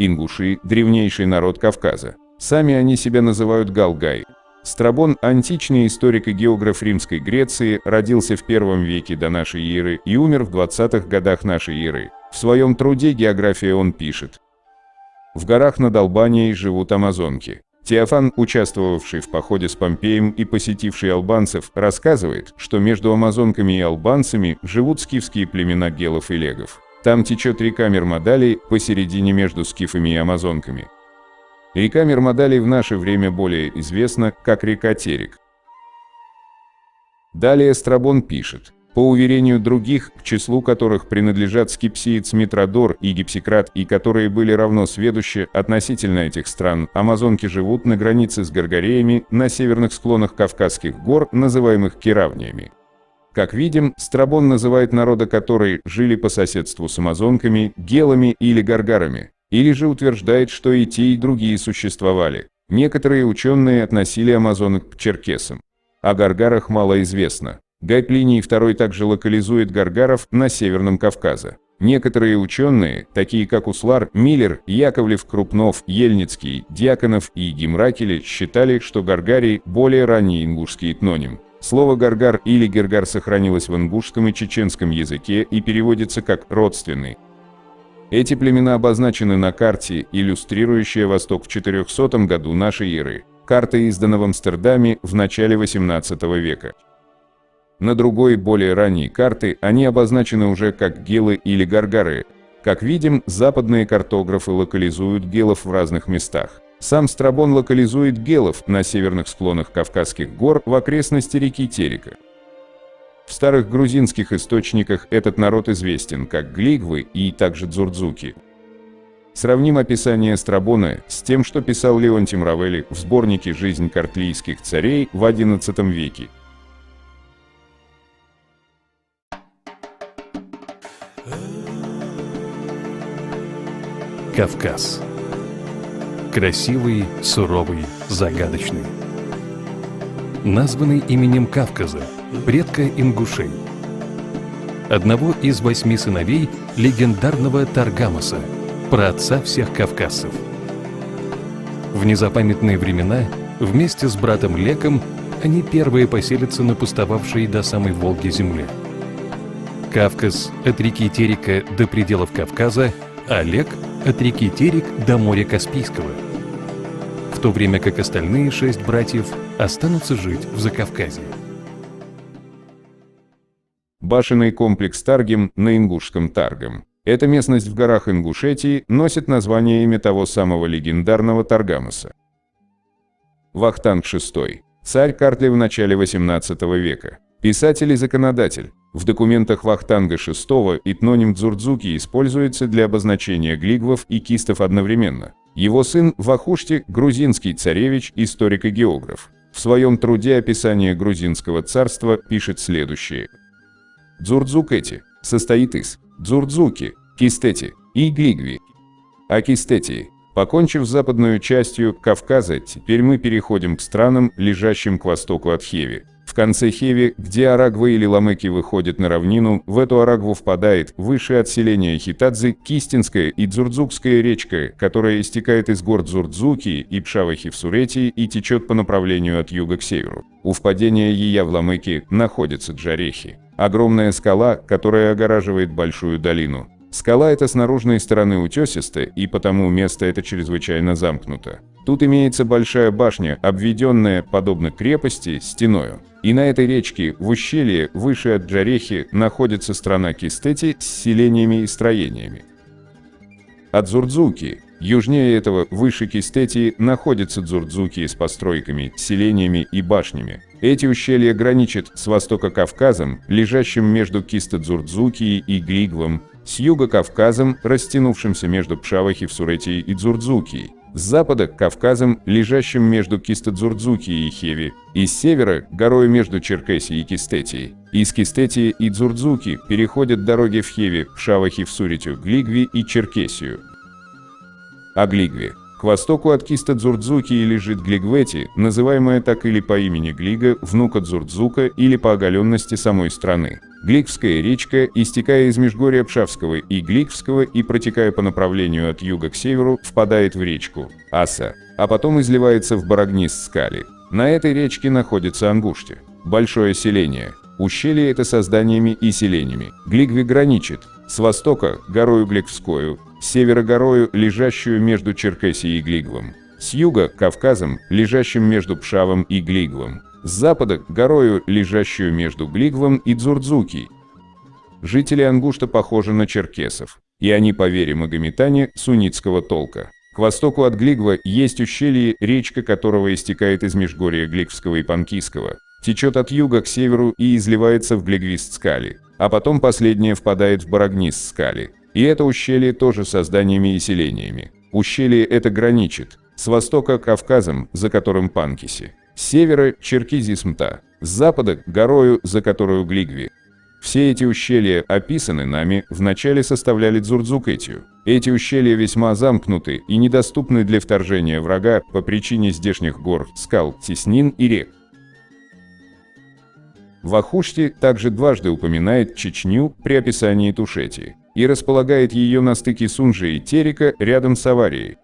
Ингуши – древнейший народ Кавказа. Сами они себя называют галгай. Страбон, античный историк и географ Римской Греции, родился в I веке до нашей эры и умер в 20-х годах нашей эры. В своем труде «География» он пишет: «В горах над Албанией живут амазонки». Теофан, участвовавший в походе с Помпеем и посетивший албанцев, рассказывает, что между амазонками и албанцами живут скифские племена гелов и легов. Там течет река Мирмадалий посередине между скифами и амазонками. Река Мирмадалий в наше время более известна как река Терек. Далее Страбон пишет: по уверению других, к числу которых принадлежат скипсиец Митродор и Гипсикрат, и которые были равно сведущи относительно этих стран, амазонки живут на границе с Гаргареями на северных склонах Кавказских гор, называемых Киравниями. Как видим, Страбон называет народы, которые жили по соседству с амазонками, гелами или гаргарами, или же утверждает, что и те, и другие существовали. Некоторые ученые относили амазонок к черкесам. О гаргарах мало известно. Гай Плиний II также локализует гаргаров на Северном Кавказе. Некоторые ученые, такие как Услар, Миллер, Яковлев, Крупнов, Ельницкий, Дьяконов и Гимракеле, считали, что гаргарий – более ранний ингушский этноним. Слово «гаргар» или «гергар» сохранилось в ингушском и чеченском языке и переводится как «родственный». Эти племена обозначены на карте, иллюстрирующая Восток в 400 году нашей эры. Карта издана в Амстердаме в начале XVIII века. На другой, более ранней карты они обозначены уже как гелы или гаргары. Как видим, западные картографы локализуют гелов в разных местах. Сам Страбон локализует гелов на северных склонах Кавказских гор в окрестности реки Терека. В старых грузинских источниках этот народ известен как глигвы и также дзурдзуки. Сравним описание Страбона с тем, что писал Леонтий Мравели в сборнике «Жизнь картлийских царей» в XI веке. Кавказ. Красивый, суровый, загадочный. Названный именем Кавказа, предка ингушей. Одного из 8 сыновей легендарного Таргамаса, праотца всех кавказцев. В незапамятные времена вместе с братом Леком они первые поселятся на пустовавшей до самой Волги земле. Кавказ от реки Терека до пределов Кавказа, а Лек от реки Терек до моря Каспийского. В то время как остальные 6 братьев останутся жить в Закавказье. Башенный комплекс Таргем на ингушском Таргам. Эта местность в горах Ингушетии носит название имя того самого легендарного Таргамаса. Вахтанг VI. Царь Картли в начале XVIII века. Писатель и законодатель. В документах Вахтанга VI этноним Дзурдзуки используется для обозначения глигвов и кистов одновременно. Его сын Вахушти, грузинский царевич, историк и географ. В своем труде «Описание грузинского царства» пишет следующее. Дзурдзукети состоит из Дзурдзуки, Кистети и Глигви. А Кистети, покончив с западной частью Кавказа, теперь мы переходим к странам, лежащим к востоку от Хеви. В конце Хеви, где Арагва или Ламеки выходят на равнину, в эту Арагву впадает выше от селения Хитадзы Кистинская и Дзурдзукская речка, которая истекает из гор Дзурдзуки и Пшавахи в Суретии и течет по направлению от юга к северу. У впадения ее в Ламеки находится Джарехи, огромная скала, которая огораживает большую долину. Скала эта с наружной стороны утесистая, и потому место это чрезвычайно замкнуто. Тут имеется большая башня, обведенная, подобно крепости, стеною. И на этой речке, в ущелье, выше от Джарехи, находится страна Кистети с селениями и строениями. От Дзурдзуки, южнее этого, выше Кистети, находятся Дзурдзуки с постройками, селениями и башнями. Эти ущелья граничат с востока Кавказом, лежащим между Кисто-Дзурдзуки и Глигвом, с юга Кавказом, растянувшимся между Пшавахи в Суретии и Дзурдзуки, с запада Кавказом, лежащим между Кисто-Дзурдзуки и Хеви, и с севера горой между Черкесией и Кистетией. Из Кистетии и Дзурдзуки переходят дороги в Хеви, Пшавахи в Суретию, Глигви и Черкесию. О Глигве. К востоку от Киста-Дзурдзуки лежит Глигвети, называемая так или по имени Глига, внука Дзурдзука, или по оголенности самой страны. Глигвская речка, истекая из межгорья Пшавского и Глигвского и протекая по направлению от юга к северу, впадает в речку Аса, а потом изливается в Барагнист-Скали. На этой речке находится Ангушти. Большое селение. Ущелье это со зданиями и селениями. Глигви граничит с востока горою Глигвскою, с севера горою, лежащую между Черкесией и Глигвом, с юга Кавказом, лежащим между Пшавом и Глигвом, с запада горою, лежащую между Глигвом и Дзурдзуки. Жители Ангушта похожи на черкесов, и они, по вере магометане, суннитского толка. К востоку от Глигва есть ущелье, речка которого истекает из межгорья Глигвского и Панкийского, течет от юга к северу и изливается в Глигвист-Скали, а потом последнее впадает в Барагнист-Скали. И это ущелье тоже со зданиями и селениями. Ущелье это граничит с востока Кавказом, за которым Панкиси, с севера Черкизисмта, с запада горою, за которую Глигви. Все эти ущелья описаны нами, вначале составляли Дзурдзукетию. Эти ущелья весьма замкнуты и недоступны для вторжения врага по причине здешних гор, скал, теснин и рек. Вахушти также дважды упоминает Чечню при описании Тушетии и располагает ее на стыке Сунжи и Терека рядом с Аварией.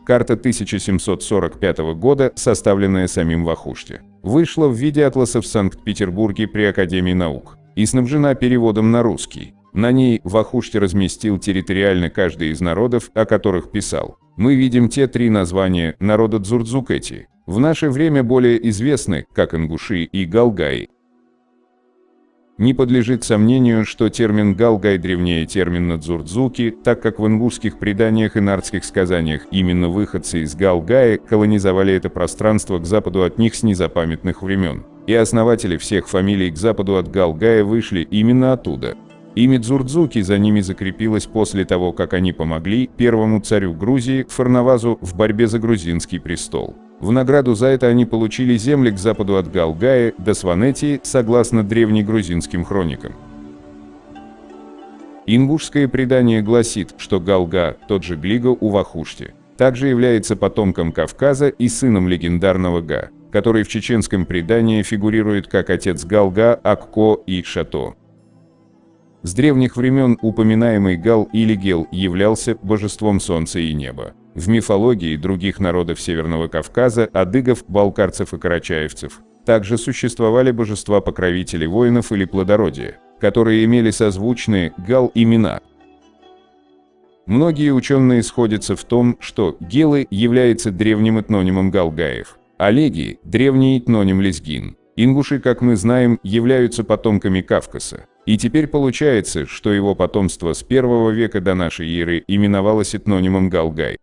Карта 1745 года, составленная самим Вахушти, вышла в виде атласа в Санкт-Петербурге при Академии наук и снабжена переводом на русский. На ней Вахушти разместил территориально каждый из народов, о которых писал. Мы видим те три названия народа Дзурдзукети, в наше время более известны, как ингуши и галгаи. Не подлежит сомнению, что термин «галгай» древнее термина «дзурдзуки», так как в ингушских преданиях и нардских сказаниях именно выходцы из Галгая колонизовали это пространство к западу от них с незапамятных времен, и основатели всех фамилий к западу от Галгая вышли именно оттуда. Имя Дзурдзуки за ними закрепилось после того, как они помогли первому царю Грузии Фарнавазу в борьбе за грузинский престол. В награду за это они получили земли к западу от Галгая до Сванетии, согласно древнегрузинским хроникам. Ингушское предание гласит, что Галга, тот же Глига у Вахушти, также является потомком Кавказа и сыном легендарного Га, который в чеченском предании фигурирует как отец Галга, Акко и Шато. С древних времен упоминаемый Гал или Гел являлся божеством солнца и неба. В мифологии других народов Северного Кавказа, адыгов, балкарцев и карачаевцев, также существовали божества-покровители воинов или плодородия, которые имели созвучные Гал имена. Многие ученые сходятся в том, что Гелы является древним этнонимом галгаев, а Леги – древний этноним лезгин. Ингуши, как мы знаем, являются потомками Кавказа. И теперь получается, что его потомство с 1 века до нашей эры именовалось этнонимом Галгай.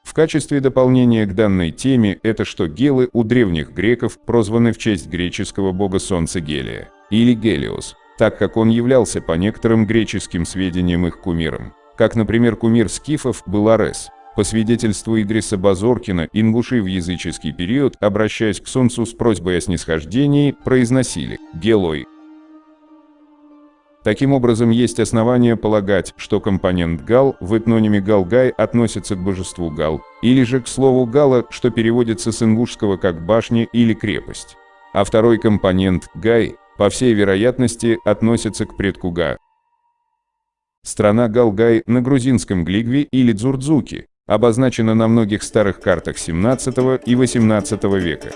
В качестве дополнения к данной теме это что гелы у древних греков прозваны в честь греческого бога солнца Гелия, или Гелиос, так как он являлся по некоторым греческим сведениям их кумиром, как, например, кумир скифов был Арес. По свидетельству Идриса Базоркина, ингуши в языческий период, обращаясь к солнцу с просьбой о снисхождении, произносили «Гелой». Таким образом, есть основания полагать, что компонент Гал в этнониме Галгай относится к божеству Гал, или же к слову Гала, что переводится с ингушского как «башня» или «крепость». А второй компонент Гай, по всей вероятности, относится к предку Га. Страна Галгай на грузинском Глигве или Дзурдзуки обозначена на многих старых картах XVII и XVIII века.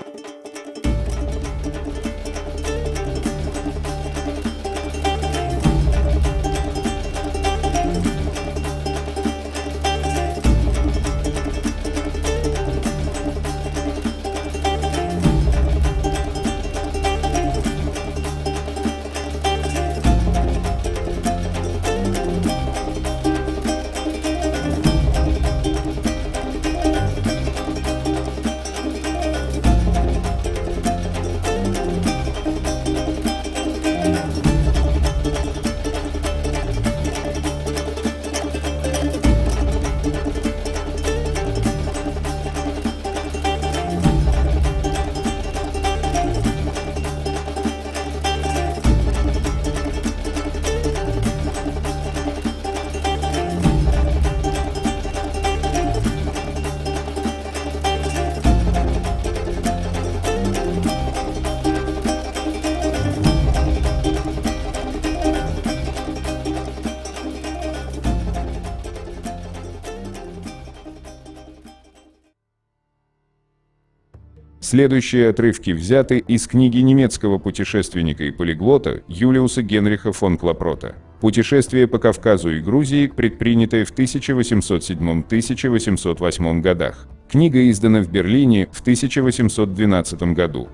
Следующие отрывки взяты из книги немецкого путешественника и полиглота Юлиуса Генриха фон Клапрота «Путешествие по Кавказу и Грузии, предпринятое в 1807-1808 годах». Книга издана в Берлине в 1812 году.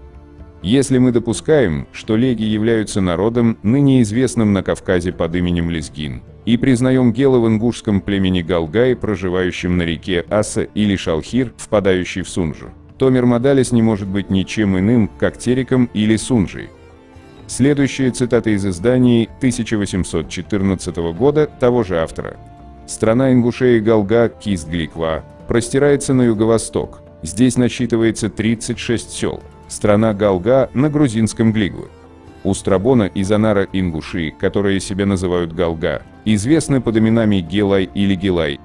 Если мы допускаем, что леги являются народом, ныне известным на Кавказе под именем лезгин, и признаем гелы в ингушском племени Галгай, проживающем на реке Аса или Шалхир, впадающей в Сунжу, то Мирмадалис не может быть ничем иным, как Тереком или Сунжей. Следующие цитаты из изданий 1814 года того же автора. Страна ингушей Галга, Кист-Гликва, простирается на юго-восток. Здесь насчитывается 36 сел. Страна Галга на грузинском Глигвы. У Страбона и Занара ингуши, которые себя называют Галга, известны под именами Гелай или Гилай.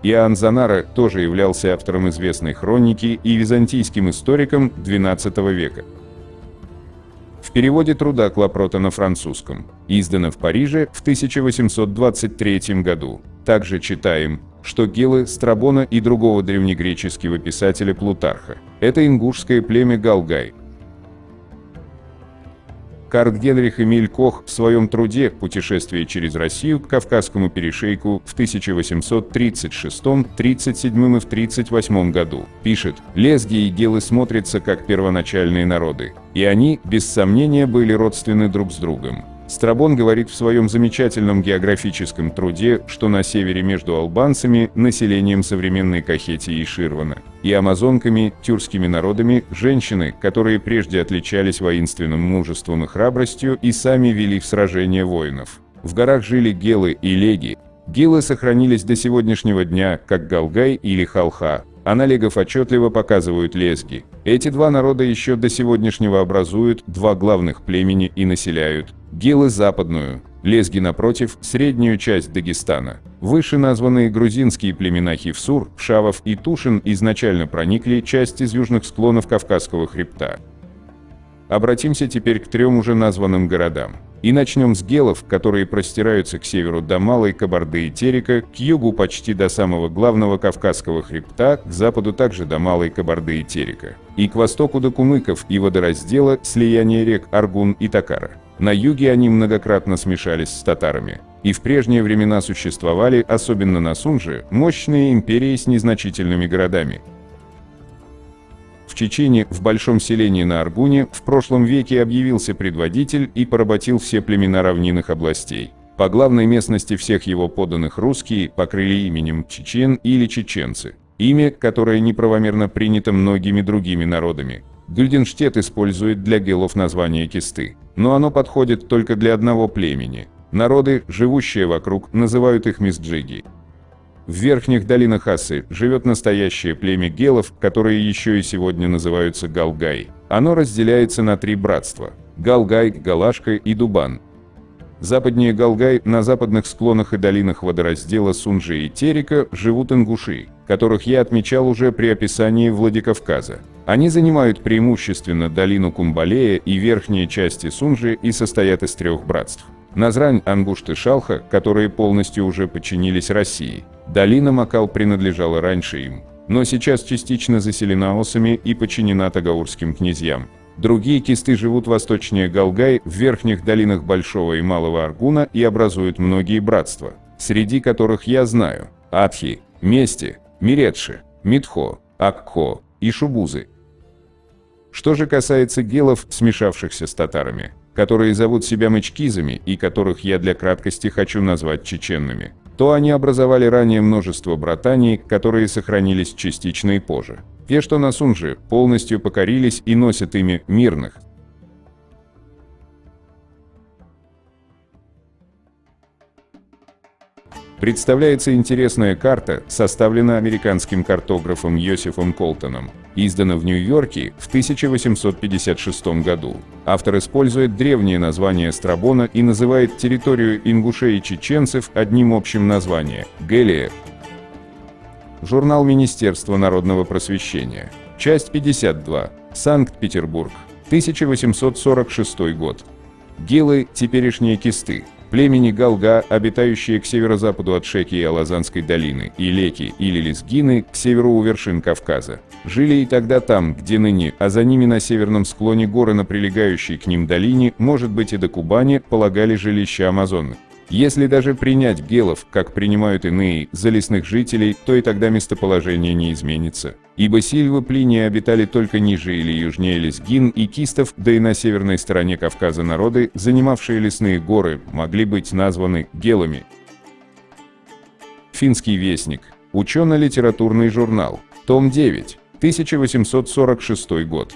Иоанн Занара тоже являлся автором известной хроники и византийским историком XII века. В переводе труда Клапрота на французском, издано в Париже в 1823 году, также читаем, что гелы Страбона и другого древнегреческого писателя Плутарха – это ингушское племя Галгай. Карл Генрих Эмиль Кох в своем труде «Путешествие через Россию к Кавказскому перешейку» в 1836, 37 и в 38 году пишет: «Лезги и гелы смотрятся как первоначальные народы, и они, без сомнения, были родственны друг с другом». Страбон говорит в своем замечательном географическом труде, что на севере между албанцами, населением современной Кахетии и Ширвана, и амазонками, тюркскими народами, женщины, которые прежде отличались воинственным мужеством и храбростью и сами вели в сражения воинов. В горах жили гелы и леги. Гелы сохранились до сегодняшнего дня, как Галгай или Халха, а на легов отчетливо показывают лезги. Эти два народа еще до сегодняшнего образуют два главных племени и населяют гелы западную, лезги напротив, среднюю часть Дагестана. Выше названные грузинские племена Хивсур, Шавов и Тушин изначально проникли часть из южных склонов Кавказского хребта. Обратимся теперь к трем уже названным городам. И начнем с гелов, которые простираются к северу до Малой Кабарды и Терека, к югу почти до самого главного Кавказского хребта, к западу также до Малой Кабарды и Терека, и к востоку до Кумыков и водораздела, слияния рек Аргун и Такара. На юге они многократно смешались с татарами, и в прежние времена существовали, особенно на Сунже, мощные империи с незначительными городами. В Чечне, в большом селении на Аргуне, в прошлом веке объявился предводитель и поработил все племена равнинных областей. По главной местности всех его подданных русские покрыли именем чечен или чеченцы, имя, которое неправомерно принято многими другими народами. Гюльденштедт использует для гелов название кисты, но оно подходит только для одного племени. Народы, живущие вокруг, называют их мисджиги. В верхних долинах Асы живет настоящее племя гелов, которые еще и сегодня называются Галгай. Оно разделяется на три братства – Галгай, Галашка и Дубан. Западнее Галгай, на западных склонах и долинах водораздела Сунжи и Терека живут ингуши, которых я отмечал уже при описании Владикавказа. Они занимают преимущественно долину Кумбалея и верхние части Сунжи и состоят из трех братств. Назрань, Ангушт и Шалха, которые полностью уже подчинились России. Долина Макал принадлежала раньше им, но сейчас частично заселена осами и подчинена тагаурским князьям. Другие кисты живут восточнее Галгай, в верхних долинах Большого и Малого Аргуна и образуют многие братства, среди которых я знаю Атхи, Мести, Миредши, Митхо, Акхо и Шубузы. Что же касается гелов, смешавшихся с татарами, которые зовут себя мычкизами и которых я для краткости хочу назвать чеченными, то они образовали ранее множество братаний, которые сохранились частично и позже. Те, что на Сунже, полностью покорились и носят имя мирных. Представляется интересная карта, составлена американским картографом Йосифом Колтоном, издана в Нью-Йорке в 1856 году. Автор использует древнее название Страбона и называет территорию ингушей и чеченцев одним общим названием – Гелия. Журнал Министерства народного просвещения. Часть 52. Санкт-Петербург. 1846 год. Гелы – теперешние кисты. племени Галга, обитающие к северо-западу от Шеки и Алазанской долины, и Леки или Лезгины, к северу у вершин Кавказа, жили и тогда там, где ныне, а за ними на северном склоне горы на прилегающей к ним долине, может быть и до Кубани, полагали жилища амазонок. Если даже принять гелов, как принимают иные, за лесных жителей, то и тогда местоположение не изменится. Ибо сильвы Плиния обитали только ниже или южнее Лезгин и Кистов, да и на северной стороне Кавказа народы, занимавшие лесные горы, могли быть названы гелами. Финский вестник. Учено-литературный журнал. Том 9. 1846 год.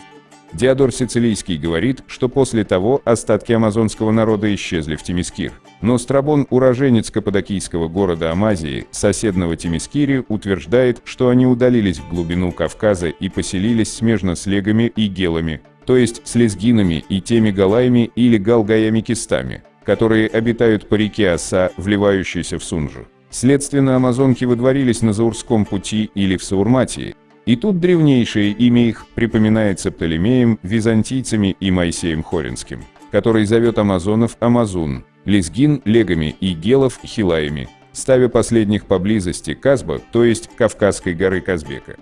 Диодор Сицилийский говорит, что после того остатки амазонского народа исчезли в Темискир. Но Страбон, уроженец каппадокийского города Амазии, соседного Темискири, утверждает, что они удалились в глубину Кавказа и поселились смежно с легами и гелами, то есть с лезгинами и теми галаями или галгаями-кистами, которые обитают по реке Оса, вливающейся в Сунжу. Следственно, амазонки выдворились на Заурском пути или в Саурматии. И тут древнейшее имя их припоминается Птолемеем, византийцами и Моисеем Хоринским, который зовет амазонов Амазун, лезгин легами и гелов хилаями, ставя последних поблизости Казба, то есть Кавказской горы Казбека.